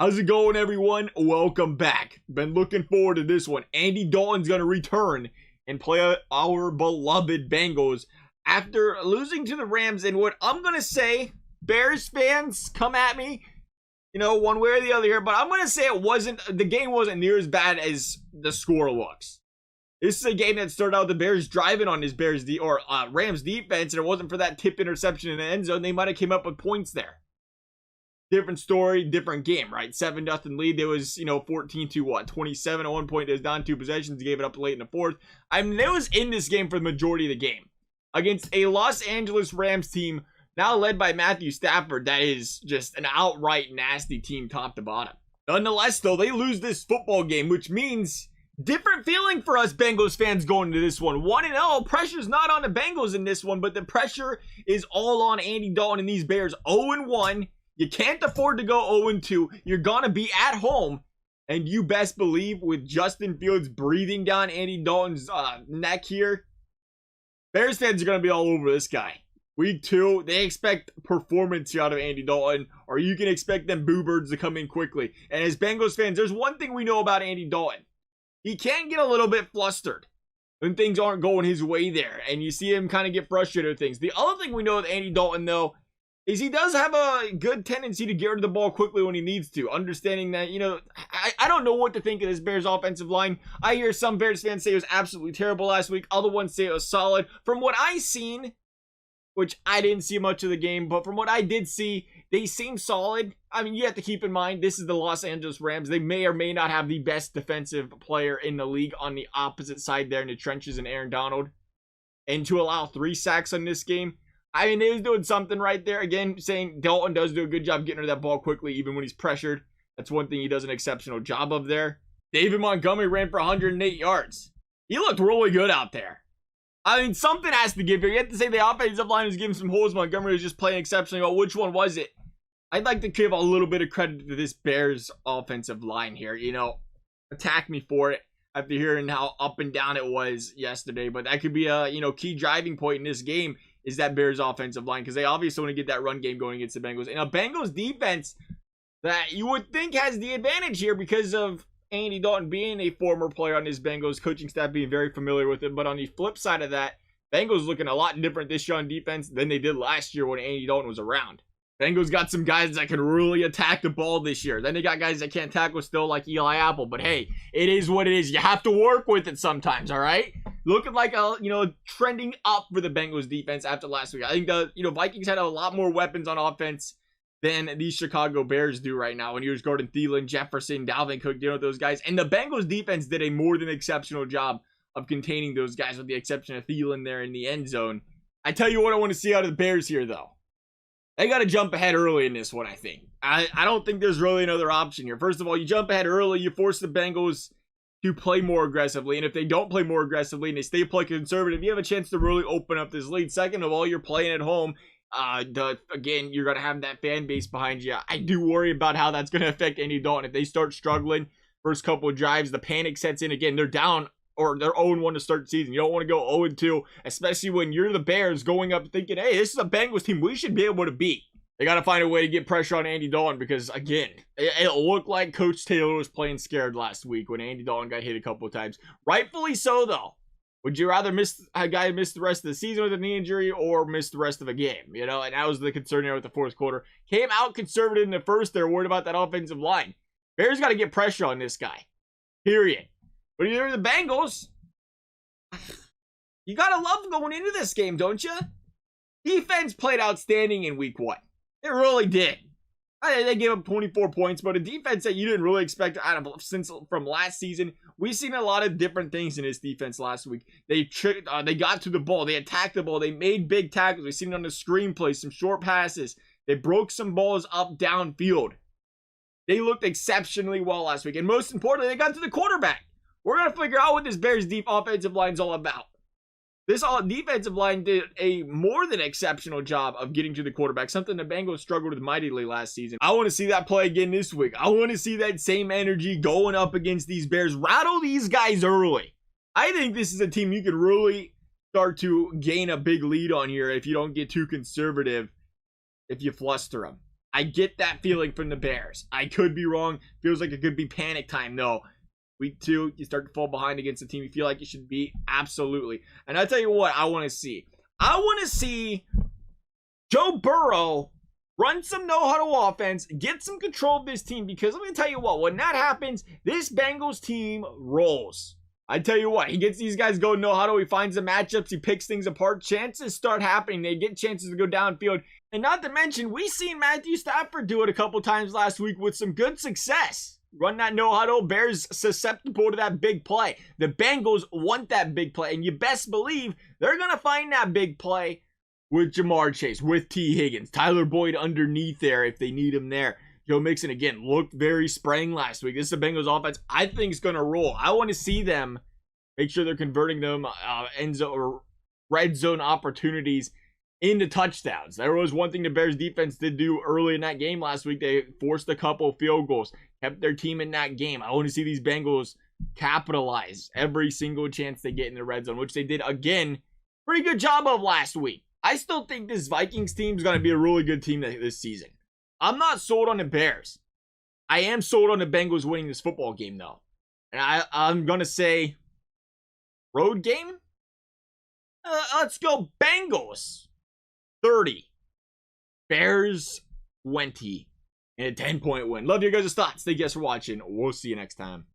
How's it going, everyone? Welcome back. Been looking forward to this one. Andy Dalton's going to return and play our beloved Bengals after losing to the Rams. And what I'm going to say, Bears fans, come at me, one way or the other here, but I'm going to say the game wasn't near as bad as the score looks. This is a game that started out with the Bears driving on this Rams defense, and it wasn't for that tip interception in the end zone, they might have came up with points there. Different story, different game, right? 7-0 lead. There was, 14-27 at one point. It was down 2 possessions. Gave it up late in the fourth. I mean, it was in this game for the majority of the game against a Los Angeles Rams team now led by Matthew Stafford. That is just an outright nasty team top to bottom. Nonetheless, though, they lose this football game, which means different feeling for us Bengals fans going into this one. 1-0. Pressure's not on the Bengals in this one, but the pressure is all on Andy Dalton and these Bears. 0-1. You can't afford to go 0-2. You're going to be at home. And you best believe with Justin Fields breathing down Andy Dalton's neck here, Bears fans are going to be all over this guy. Week 2, they expect performance out of Andy Dalton, or you can expect them boo birds to come in quickly. And as Bengals fans, there's one thing we know about Andy Dalton. He can get a little bit flustered when things aren't going his way there. And you see him kind of get frustrated with things. The other thing we know with Andy Dalton, though, is he does have a good tendency to get rid of the ball quickly when he needs to. Understanding that, I don't know what to think of this Bears offensive line. I hear some Bears fans say it was absolutely terrible last week. Other ones say it was solid. From what I seen, which I didn't see much of the game, but from what I did see, they seem solid. I mean, you have to keep in mind, this is the Los Angeles Rams. They may or may not have the best defensive player in the league on the opposite side there in the trenches in Aaron Donald. And to allow 3 sacks on this game, I mean, they was doing something right there. Again, saying Dalton does do a good job getting rid of that ball quickly, even when he's pressured. That's one thing he does an exceptional job of there. David Montgomery ran for 108 yards. He looked really good out there. I mean, something has to give here. You have to say the offensive line was giving some holes. Montgomery was just playing exceptionally well. Which one was it? I'd like to give a little bit of credit to this Bears offensive line here. Attack me for it after hearing how up and down it was yesterday. But that could be a, key driving point in this game. Is that Bears offensive line, because they obviously want to get that run game going against the Bengals. And a Bengals defense that you would think has the advantage here because of Andy Dalton being a former player on his Bengals coaching staff, being very familiar with it. But on the flip side of that, Bengals looking a lot different this year on defense than they did last year when Andy Dalton was around. Bengals got some guys that can really attack the ball this year. Then they got guys that can't tackle still like Eli Apple. But hey, it is what it is. You have to work with it sometimes, all right? Looking like trending up for the Bengals defense after last week. I think the Vikings had a lot more weapons on offense than these Chicago Bears do right now. When you was Gordon Thielen, Jefferson, Dalvin Cook, dealing with those guys. And the Bengals defense did a more than exceptional job of containing those guys, with the exception of Thielen there in the end zone. I tell you what I want to see out of the Bears here, though. They got to jump ahead early in this one, I think. I don't think there's really another option here. First of all, you jump ahead early, you force the Bengals to play more aggressively. And if they don't play more aggressively and they stay play conservative, you have a chance to really open up this lead. Second of all, you're playing at home. Again, you're going to have that fan base behind you. I do worry about how that's going to affect Andy Dalton. If they start struggling, first couple of drives, the panic sets in. Again, they're down, or they're 0-1 to start the season. You don't want to go 0-2, especially when you're the Bears going up thinking, hey, this is a Bengals team we should be able to beat. They got to find a way to get pressure on Andy Dalton because, again, it looked like Coach Taylor was playing scared last week when Andy Dalton got hit a couple of times. Rightfully so, though. Would you rather miss a guy miss the rest of the season with a knee injury or miss the rest of a game? And that was the concern here with the fourth quarter. Came out conservative in the first. They're worried about that offensive line. Bears got to get pressure on this guy. Period. But if you're the Bengals, you got to love going into this game, don't you? Defense played outstanding in week 1. It really did. They gave up 24 points, but a defense that you didn't really expect out of since from last season. We've seen a lot of different things in this defense last week. They got to the ball. They attacked the ball. They made big tackles. We've seen it on the screenplay, some short passes. They broke some balls up downfield. They looked exceptionally well last week. And most importantly, they got to the quarterback. We're going to figure out what this Bears deep offensive line is all about. This defensive line did a more than exceptional job of getting to the quarterback, something the Bengals struggled with mightily last season. I want to see that play again this week. I want to see that same energy going up against these Bears. Rattle these guys early. I think this is a team you could really start to gain a big lead on here if you don't get too conservative, if you fluster them. I get that feeling from the Bears. I could be wrong. Feels like it could be panic time, though. Week 2, you start to fall behind against a team you feel like you should be. Absolutely. And I'll tell you what I want to see. I want to see Joe Burrow run some no-huddle offense, get some control of this team, because let me tell you what, when that happens, this Bengals team rolls. I tell you what, he gets these guys going no-huddle, he finds the matchups, he picks things apart, chances start happening, they get chances to go downfield, and not to mention, we seen Matthew Stafford do it a couple times last week with some good success. Run that no-huddle, Bears susceptible to that big play. The Bengals want that big play, and you best believe they're going to find that big play with Jamar Chase, with T. Higgins, Tyler Boyd underneath there if they need him there. Joe Mixon, again, looked very spraying last week. This is the Bengals offense I think is going to roll. I want to see them make sure they're converting them end zone or red zone opportunities into touchdowns. There was one thing the Bears defense did do early in that game last week. They forced a couple field goals, kept their team in that game. I want to see these Bengals capitalize every single chance they get in the red zone, which they did, again, pretty good job of last week. I still think this Vikings team is going to be a really good team this season. I'm not sold on the Bears. I am sold on the Bengals winning this football game, though. And I'm going to say road game? Let's go Bengals 30. Bears 20. And a 10-point win. Love your guys' thoughts. Thank you guys for watching. We'll see you next time.